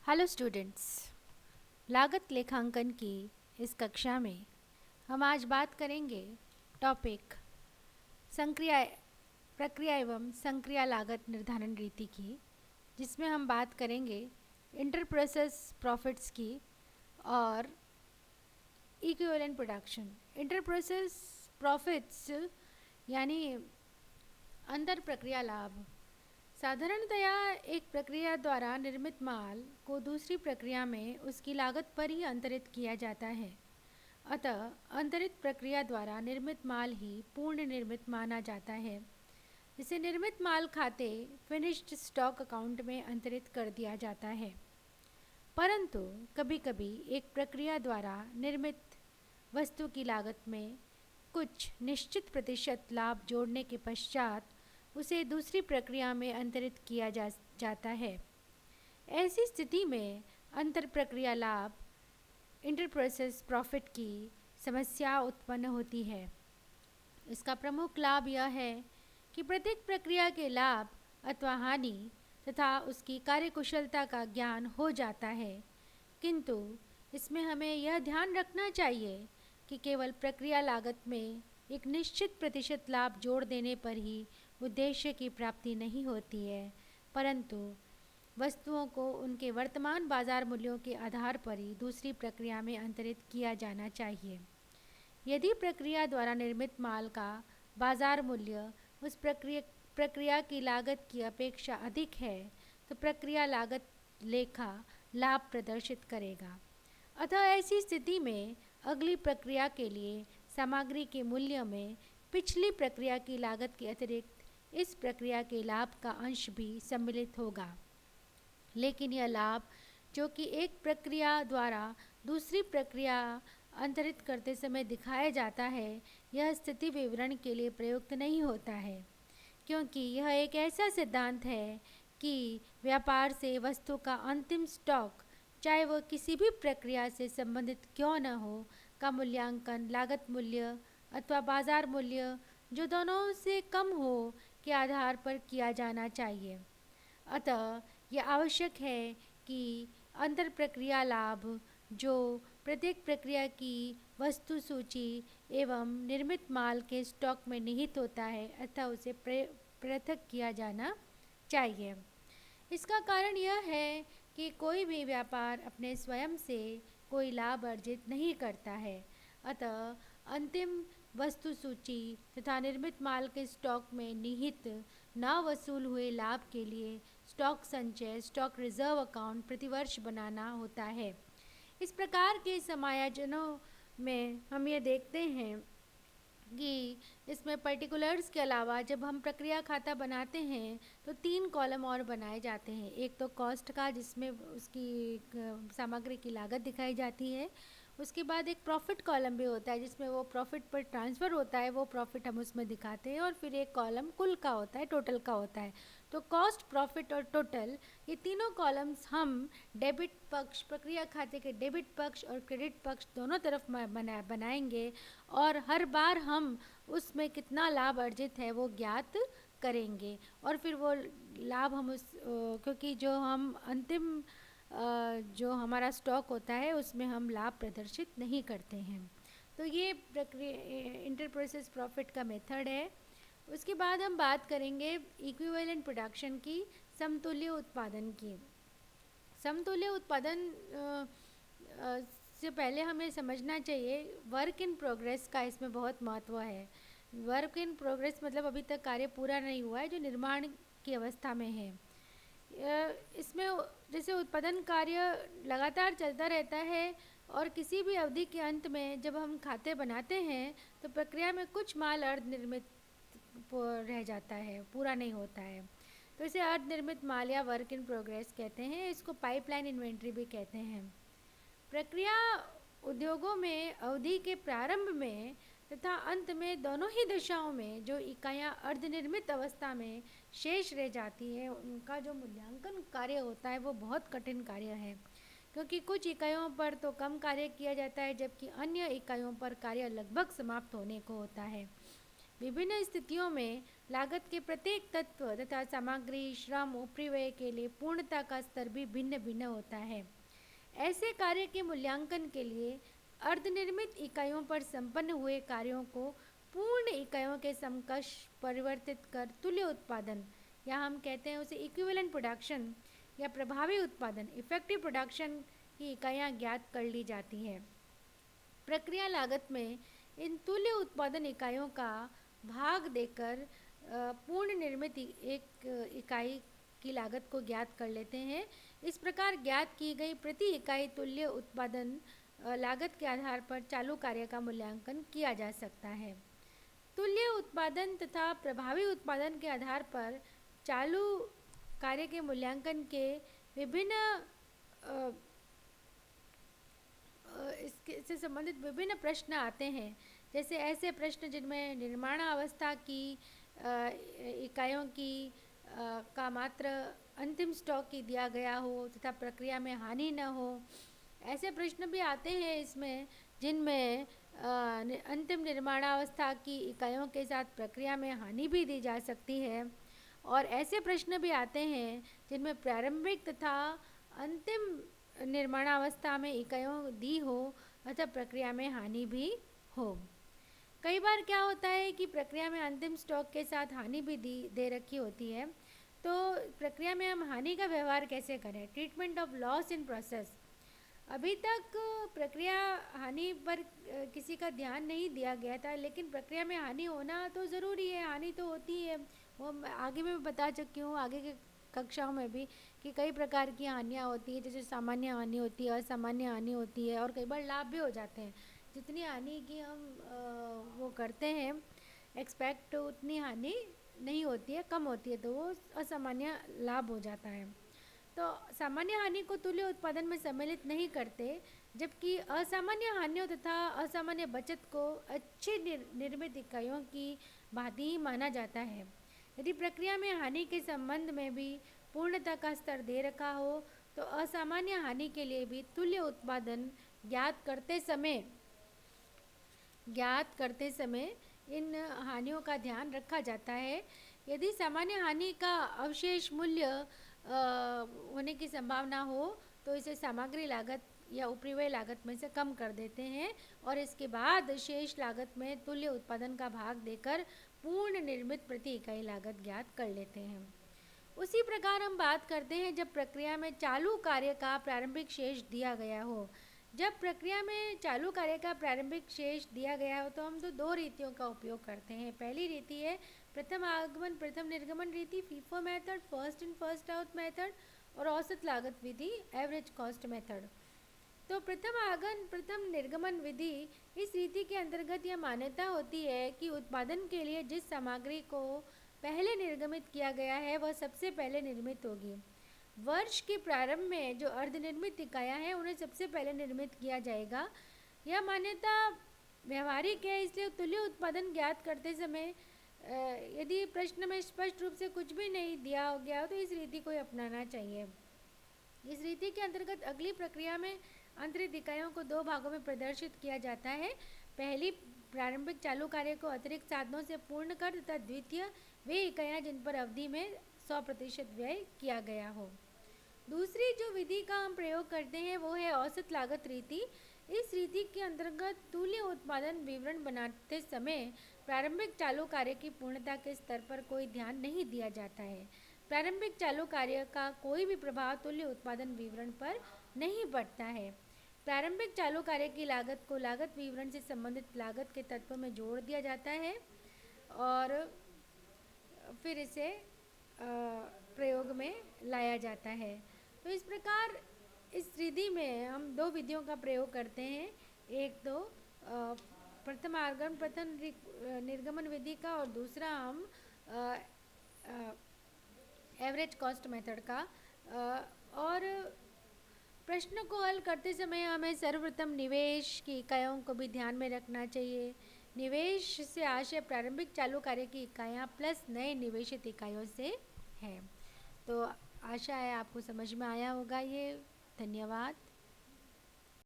Hello students. लागत लेखांकन की इस कक्षा में हम आज बात करेंगे टॉपिक संक्रिया प्रक्रिया एवं संक्रिया लागत निर्धारण रीति की, जिसमें हम बात करेंगे इंटर प्रोसेस प्रॉफिट्स की और equivalent production. Inter process profits यानी अंतर प्रक्रिया लाभ साधारणतया एक प्रक्रिया द्वारा निर्मित माल को दूसरी प्रक्रिया में उसकी लागत पर ही अंतरित किया जाता है। अतः अंतरित प्रक्रिया द्वारा निर्मित माल ही पूर्ण निर्मित माना जाता है, जिसे निर्मित माल खाते फिनिश्ड स्टॉक अकाउंट में अंतरित कर दिया जाता है। परंतु कभी कभी एक प्रक्रिया द्वारा निर्मित वस्तु की लागत में कुछ निश्चित प्रतिशत लाभ जोड़ने के पश्चात उसे दूसरी प्रक्रिया में अंतरित किया जाता है। ऐसी स्थिति में अंतर प्रक्रिया लाभ इंटर प्रोसेस प्रॉफिट की समस्या उत्पन्न होती है। इसका प्रमुख लाभ यह है कि प्रत्येक प्रक्रिया के लाभ अथवा हानि तथा उसकी कार्यकुशलता का ज्ञान हो जाता है, किंतु इसमें हमें यह ध्यान रखना चाहिए कि केवल प्रक्रिया लागत में एक निश्चित प्रतिशत लाभ जोड़ देने पर ही उद्देश्य की प्राप्ति नहीं होती है, परंतु वस्तुओं को उनके वर्तमान बाजार मूल्यों के आधार पर ही दूसरी प्रक्रिया में अंतरित किया जाना चाहिए। यदि प्रक्रिया द्वारा निर्मित माल का बाजार मूल्य उस प्रक्रिया की लागत की अपेक्षा अधिक है, तो प्रक्रिया लागत लेखा लाभ प्रदर्शित करेगा। अतः ऐसी स्थिति में अगली प्रक्रिया के लिए सामग्री के मूल्य में पिछली प्रक्रिया की लागत के अतिरिक्त इस प्रक्रिया के लाभ का अंश भी सम्मिलित होगा। लेकिन यह लाभ जो कि एक प्रक्रिया द्वारा दूसरी प्रक्रिया अंतरित करते समय दिखाया जाता है, यह स्थिति विवरण के लिए प्रयुक्त नहीं होता है, क्योंकि यह एक ऐसा सिद्धांत है कि व्यापार से वस्तु का अंतिम स्टॉक, चाहे वह किसी भी प्रक्रिया से संबंधित क्यों न हो, का मूल्यांकन लागत मूल्य अथवा बाजार मूल्य जो दोनों से कम हो के आधार पर किया जाना चाहिए। अतः यह आवश्यक है कि अंतर प्रक्रिया लाभ जो प्रत्येक प्रक्रिया की वस्तु सूची एवं निर्मित माल के स्टॉक में निहित होता है, अतः उसे पृथक किया जाना चाहिए। इसका कारण यह है कि कोई भी व्यापार अपने स्वयं से कोई लाभ अर्जित नहीं करता है। अतः अंतिम वस्तु सूची तथा निर्मित माल के स्टॉक में निहित न वसूल हुए लाभ के लिए स्टॉक संचय, स्टॉक रिजर्व अकाउंट प्रतिवर्ष बनाना होता है। इस प्रकार के समायोजनों में हम ये देखते हैं कि इसमें पर्टिकुलर्स के अलावा जब हम प्रक्रिया खाता बनाते हैं तो 3 कॉलम और बनाए जाते हैं। एक तो कॉस्ट का, जिसमें उसकी सामग्री की लागत दिखाई जाती है। उसके बाद एक प्रॉफिट कॉलम भी होता है, जिसमें वो प्रॉफिट पर ट्रांसफ़र होता है, वो प्रॉफिट हम उसमें दिखाते हैं। और फिर एक कॉलम कुल का होता है, टोटल का होता है। तो कॉस्ट, प्रॉफिट और टोटल, ये तीनों कॉलम्स हम डेबिट पक्ष, प्रक्रिया खाते के डेबिट पक्ष और क्रेडिट पक्ष दोनों तरफ बनाएंगे और हर बार हम उसमें कितना लाभ अर्जित है वो ज्ञात करेंगे। और फिर वो लाभ हम क्योंकि जो हम अंतिम जो हमारा स्टॉक होता है उसमें हम लाभ प्रदर्शित नहीं करते हैं। तो ये प्रक्रिया इंटर प्रोसेस प्रॉफिट का मेथड है। उसके बाद हम बात करेंगे इक्विवेलेंट प्रोडक्शन की, समतुल्य उत्पादन की। समतुल्य उत्पादन से पहले हमें समझना चाहिए वर्क इन प्रोग्रेस का इसमें बहुत महत्व है। वर्क इन प्रोग्रेस मतलब अभी तक कार्य पूरा नहीं हुआ है, जो निर्माण की अवस्था में है। इसमें जैसे उत्पादन कार्य लगातार चलता रहता है और किसी भी अवधि के अंत में जब हम खाते बनाते हैं तो प्रक्रिया में कुछ माल अर्धनिर्मित रह जाता है, पूरा नहीं होता है। तो इसे अर्धनिर्मित माल या वर्क इन प्रोग्रेस कहते हैं। इसको पाइपलाइन इन्वेंट्री भी कहते हैं। प्रक्रिया उद्योगों में अवधि के प्रारंभ में तथा अंत में दोनों ही दशाओं में जो इकाइयां अर्धनिर्मित अवस्था में शेष रह जाती है, उनका जो मूल्यांकन कार्य होता है वो बहुत कठिन कार्य है, क्योंकि कुछ इकाइयों पर तो कम कार्य किया जाता है जबकि अन्य इकाइयों पर कार्य लगभग समाप्त होने को होता है। विभिन्न स्थितियों में लागत के प्रत्येक तत्व तथा सामग्री, श्रम, उपरिव्यय के लिए पूर्णता का स्तर भी भिन्न भिन्न होता है। ऐसे कार्य के मूल्यांकन के लिए अर्धनिर्मित इकाइयों पर संपन्न हुए कार्यों को पूर्ण इकाइयों के समकक्ष परिवर्तित कर तुल्य उत्पादन, या हम कहते हैं उसे इक्विवेलेंट प्रोडक्शन या प्रभावी उत्पादन, इफेक्टिव प्रोडक्शन की इकाइयाँ ज्ञात कर ली जाती हैं। प्रक्रिया लागत में इन तुल्य उत्पादन इकाइयों का भाग देकर पूर्ण निर्मित एक इकाई की लागत को ज्ञात कर लेते हैं। इस प्रकार ज्ञात की गई प्रति इकाई तुल्य उत्पादन लागत के आधार पर चालू कार्य का मूल्यांकन किया जा सकता है। तुल्य उत्पादन तथा प्रभावी उत्पादन के आधार पर चालू कार्य के मूल्यांकन के विभिन्न इससे संबंधित विभिन्न प्रश्न आते हैं। जैसे ऐसे प्रश्न जिनमें निर्माणावस्था की इकाइयों की का मात्र अंतिम स्टॉक ही दिया गया हो तथा प्रक्रिया में हानि न हो। ऐसे प्रश्न भी आते हैं इसमें जिनमें अंतिम निर्माणावस्था की इकाइयों के साथ प्रक्रिया में हानि भी दी जा सकती है। और ऐसे प्रश्न भी आते हैं जिनमें प्रारंभिक तथा अंतिम निर्माणावस्था में इकाइयों दी हो अथवा प्रक्रिया में हानि भी हो। कई बार क्या होता है कि प्रक्रिया में अंतिम स्टॉक के साथ हानि भी दे रखी होती है, तो प्रक्रिया में हम हानि का व्यवहार कैसे करें। Treatment of loss in process. अभी तक प्रक्रिया हानि पर किसी का ध्यान नहीं दिया गया था, लेकिन प्रक्रिया में हानि होना तो ज़रूरी है, हानि तो होती है। वो आगे मैं बता चुकी हूँ आगे के कक्षाओं में भी कि कई प्रकार की हानियाँ होती है, जैसे सामान्य हानि होती है, असामान्य हानि होती है और कई बार लाभ भी हो जाते हैं। जितनी हानि की हम वो करते हैं एक्सपेक्ट, उतनी हानि नहीं होती है, कम होती है, तो वो असामान्य लाभ हो जाता है। तो सामान्य हानि को तुल्य उत्पादन में सम्मिलित नहीं करते, जबकि असामान्य हानियों तथा असामान्य बचत को अच्छी निर्मित इकाइयों की भांति ही माना जाता है। यदि प्रक्रिया में हानि के संबंध में भी पूर्णता का स्तर दे रखा हो, तो असामान्य हानि के लिए भी तुल्य उत्पादन ज्ञात करते समय इन हानियों का ध्यान रखा जाता है। यदि सामान्य हानि का अवशेष मूल्य होने की संभावना हो तो इसे सामग्री लागत या उपरिव्यय लागत में से कम कर देते हैं और इसके बाद शेष लागत में तुल्य उत्पादन का भाग देकर पूर्ण निर्मित प्रति इकाई लागत ज्ञात कर लेते हैं। उसी प्रकार हम बात करते हैं जब प्रक्रिया में चालू कार्य का प्रारंभिक शेष दिया गया हो। जब प्रक्रिया में चालू कार्य का प्रारंभिक शेष दिया गया हो तो हम तो दो रीतियों का उपयोग करते हैं। पहली रीति है प्रथम आगमन प्रथम निर्गमन रीति, FIFO method, first in first out method, और औसत लागत विधि, एवरेज कॉस्ट मेथड। तो प्रथम आगमन प्रथम निर्गमन विधि, इस रीति के अंतर्गत यह मान्यता होती है कि उत्पादन के लिए जिस सामग्री को पहले निर्गमित किया गया है वह सबसे पहले निर्मित होगी। वर्ष के प्रारंभ में जो अर्धनिर्मित इकाइयाँ हैं उन्हें सबसे पहले निर्मित किया जाएगा। यह मान्यता व्यवहारिक है, इसलिए तुल्य उत्पादन ज्ञात करते समय यदि प्रश्न में स्पष्ट रूप से कुछ भी नहीं दिया गया हो तो इस रीति को अपनाना चाहिए। इस रीति के अंतर्गत अगली प्रक्रिया में अंतरित इकाइयों को दो भागों में प्रदर्शित किया जाता है। पहली, प्रारंभिक चालू कार्य को अतिरिक्त साधनों से पूर्ण कर, तथा द्वितीय, वे इकाइयाँ जिन पर अवधि में 100% व्यय किया गया हो। दूसरी जो विधि का हम प्रयोग करते हैं वो है औसत लागत रीति। इस रीति के अंतर्गत तुल्य उत्पादन विवरण बनाते समय प्रारंभिक चालू कार्य की पूर्णता के स्तर पर कोई ध्यान नहीं दिया जाता है। प्रारंभिक चालू कार्य का कोई भी प्रभाव तुल्य उत्पादन विवरण पर नहीं पड़ता है। प्रारंभिक चालू कार्य की लागत को लागत विवरण से संबंधित लागत के तत्वों में जोड़ दिया जाता है और फिर इसे प्रयोग में लाया जाता है। तो इस प्रकार इस विधि में हम दो विधियों का प्रयोग करते हैं। एक तो प्रथम आगमन प्रथम निर्गमन विधि का और दूसरा हम एवरेज कॉस्ट मेथड का। और प्रश्न को हल करते समय हमें सर्वप्रथम निवेश की इकाइयों को भी ध्यान में रखना चाहिए। निवेश से आशय प्रारंभिक चालू कार्य की इकाइयाँ प्लस नए निवेशित इकाइयों से है। तो आशा है आपको समझ में आया होगा ये। धन्यवाद।